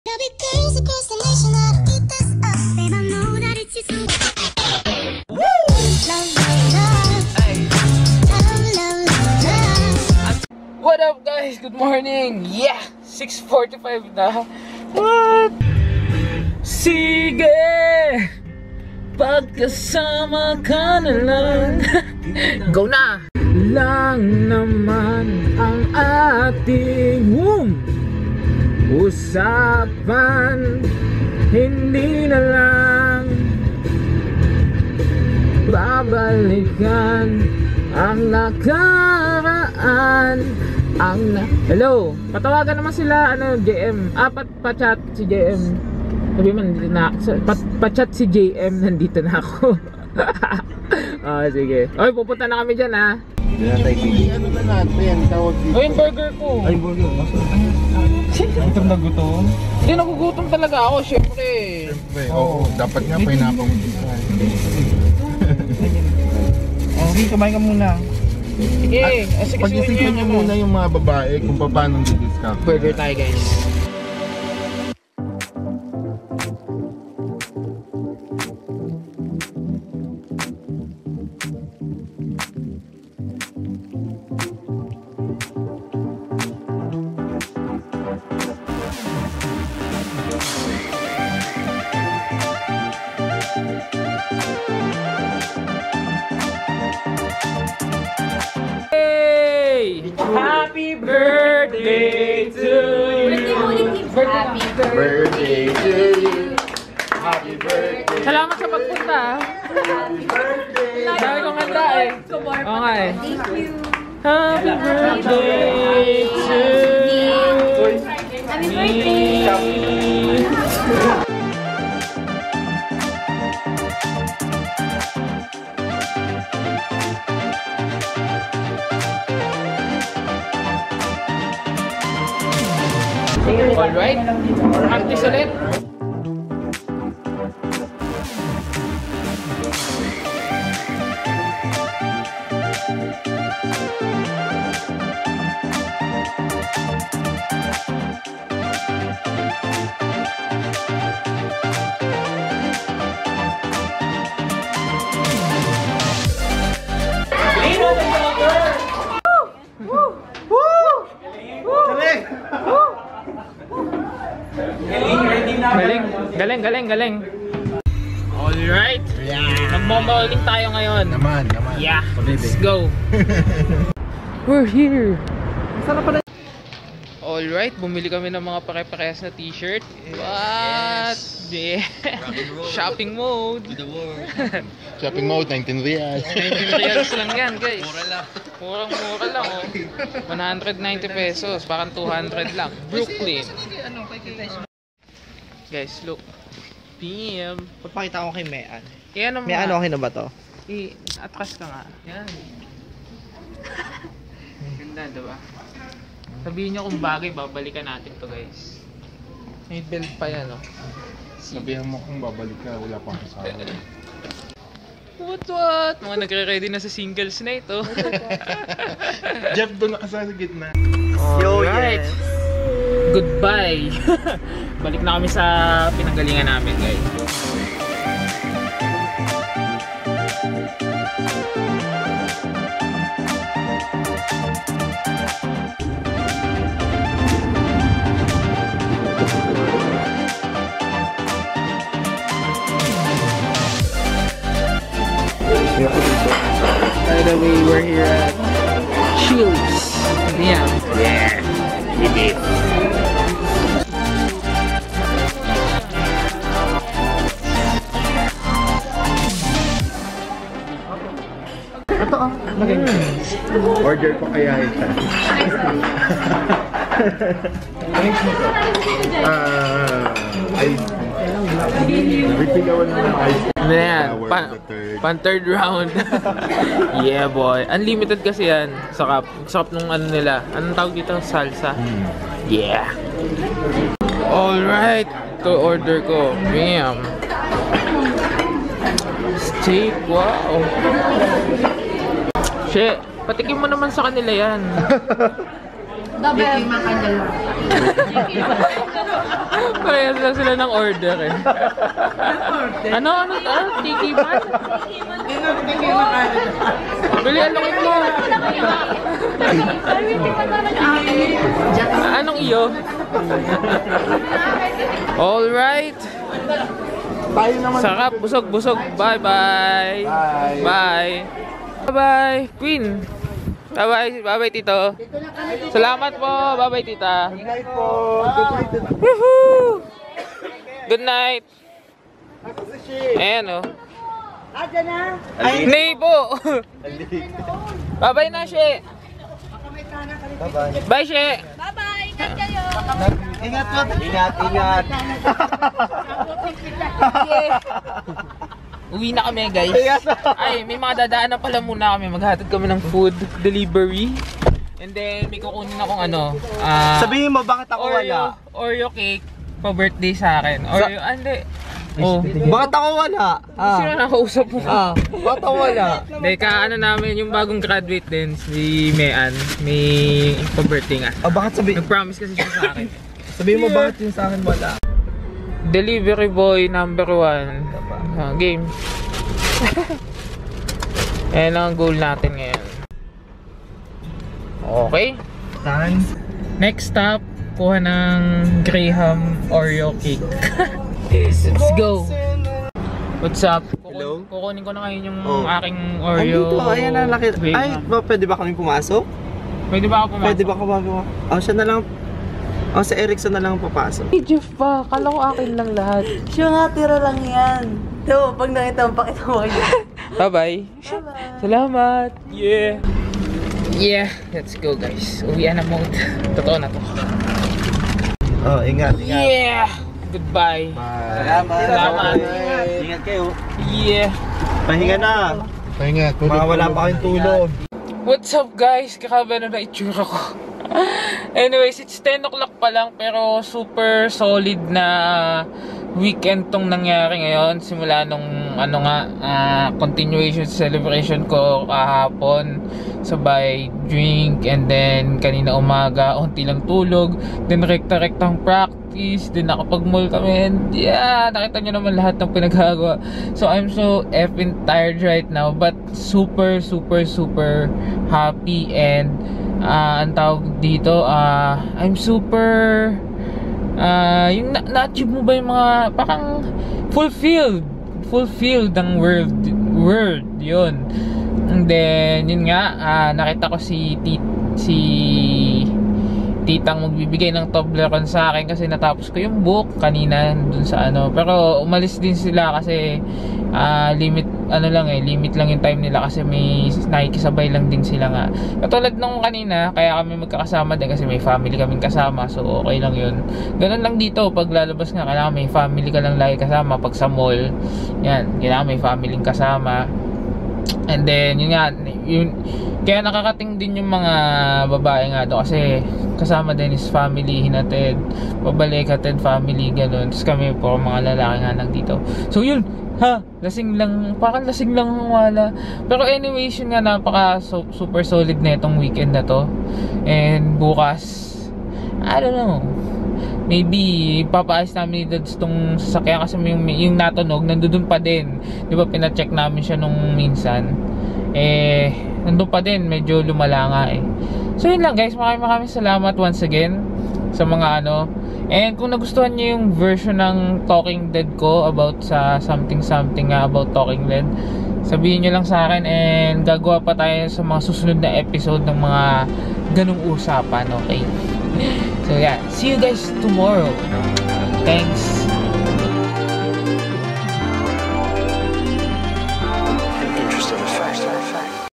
What up guys? Good morning! Yeah! 6:45 na. What? Sige! Pagkasama ka na lang. Go na! Lang naman ang ating usapan. Hindi na lang babalikan ang nakaraan. Hello, patawagan naman sila, JM. Pa-chat si JM. Sabi man, pa-chat si JM, nandito na ako. Sige. Oy, pupunta na kami dyan, ha. Ano na natin? Tawag dito. Oy, yung burger ko. Ay, burger. Gutom na gutom? Hindi, nagugutom talaga ako, syempre. Siyempre, oo. Dapat nga, pinapang dito. Okay, kumain ka muna. Sige, pag-isipan nyo muna yung mga babae kung paano didiscuss. Burger tayo, guys. Happy birthday to you. Happy Birthday to you. Happy birthday. Salamat sa pagpunta. Happy birthday. Dami kong handa eh. Okay. Thank you. Happy birthday to you. Happy birthday. Alright, practice ulit. Galing. Alright. Yeah. Magmamauling tayo ngayon. Naman. Yeah. Let's go. We're here. Sana pala. Alright, bumili kami ng mga pare-parehas na t-shirt. What? Yeah. Shopping mode. Shopping mode, 19 reals. 19 reals lang yan, guys. Murang-mura lang, oh. 190 pesos, parang 200 lang. Brooklyn. Guys, look. PM. Papakita ko kay Mean. Yan ang Mean, okay na ba to? atras ka nga. Yan. Ganda, diba? Sabihin nyo kung bagay, babalikan natin to, guys. May belt pa yan, oh. Sabihan mo kung babalik ka, wala pang kasama. What? Mga nagre-ready na sa singles na ito. Jeff doon nakasama sa gitna. Alright. Goodbye. Balik na kami sa pinanggalingan namin, guys. By the way, we're here at Chili's. Yeah. It is. Ito oh. Order ko kaya ito. Repigawan mo ng ice. Ano yan? Pan third round. Yeah boy. Unlimited kasi yan. Sarap nung ano nila. Anong tawag dito? Salsa. Yeah. Alright. Ito order ko. Bam. Steak. Wow. Shit. Patikim mo naman sa kanila yan. Double. Parehas lang sila ng order eh. Ano? Tiki man? Bilihan lang mo. Anong iyo? Alright. Tayo naman. Sarap, busog. Bye-bye. Bye. Bye-bye, Queen. Bye-bye, Tito. Salamat po. Bye-bye, Tita. Good night po. Good night. Woohoo! Good night. Ayan o. Nay po. Bye-bye na, She. Bye, She. Bye-bye! Ingat kayo! Ingat po. Ingat. Uwi na kami, guys. Ay, may mga dadaan na pala muna kami. Maghatid kami ng food delivery. And then, may kukunin akong ano. Sabihin mo, bakit ako wala? Oreo cake pa birthday sa akin. Oreo, hindi. Oh. Bakit ako wala? Sino nakausap mo? Bakit ako wala? Hindi, kaano namin yung bagong graduate din, si Mean. May pa-birthday nga. Bakit sabihin? Nag-promise kasi siya sa akin. Sabihin mo, bakit yun sa akin wala? Delivery boy number 1. Game. Ayan ang goal natin ngayon. Okay. Saan? Next stop, kuha ng Graham Oreo cake. Let's go. What's up? Hello? Kukunin ko na ngayon yung Oh. aking Oreo. Andito, ayan na nakita. Graham. Ay, pwede ba kami pumasok? Pwede ba ako pumasok? Pwede ba pumasok? Siya na lang. Sa Erickson na lang papasok. Hey, Jeff pa. Kala ko akin lang lahat. Siya nga, tira lang yan. Ito, pag nakita mo, pakita mo kayo. Bye-bye. Salamat. Yeah. Yeah. Let's go, guys. Uwian na mode. Totoo na to. Ingat. Yeah. Goodbye. Salamat. Ingat kayo. Yeah. Pahinga na. Pahinga. Mga wala pa kayong tulog. What's up, guys? Kakabe na itsura ko. Anyways, it's 10 o'clock pa lang pero super solid na weekend tong nangyari ngayon. Simula nung continuation celebration ko kahapon. Sabay drink and then kanina umaga, unti lang tulog. Then rekta-rektang practice. Then nakapag-mall kami. And yeah, nakita nyo naman lahat ng pinagagawa. So I'm so effing tired right now. But super happy and ang tawag dito, I'm super yung na-achieve mo ba yung mga parang fulfilled ang word yun. And then yun nga, nakita ko si titang magbibigay ng Toblerone sa akin kasi natapos ko yung book kanina dun sa pero umalis din sila kasi limit lang yung time nila kasi may nakikisabay lang din sila nga. Katulad nung kanina, kaya kami magkakasama din kasi may family kaming kasama, so okay lang yun. Ganun lang dito, pag lalabas nga, kailangan may family ka lang lagi kasama. Pag sa mall, yan, kailangan may family kasama. And then, kaya nakakating din yung mga babae nga doon kasi kasama din is family, hinatid, pabalik, hatid family, ganun. Tapos kami po mga lalaki nga lang dito. So yun, parang lasing lang wala. Pero anyways, yun nga, super solid na itong weekend na to. And bukas, I don't know, maybe papaayos namin dito itong sasakyan kasi yung natunog nandun pa din, di ba pina-check namin siya nung minsan, nandun pa din, medyo lumala nga So yun lang, guys, maraming salamat once again sa mga and kung nagustuhan niyo yung version ng Talking Dead ko about sa something about Talking Dead, sabihin nyo lang sa akin and gagawa pa tayo sa mga susunod na episode ng mga ganung usapan, okay? So yeah, see you guys tomorrow. Thanks.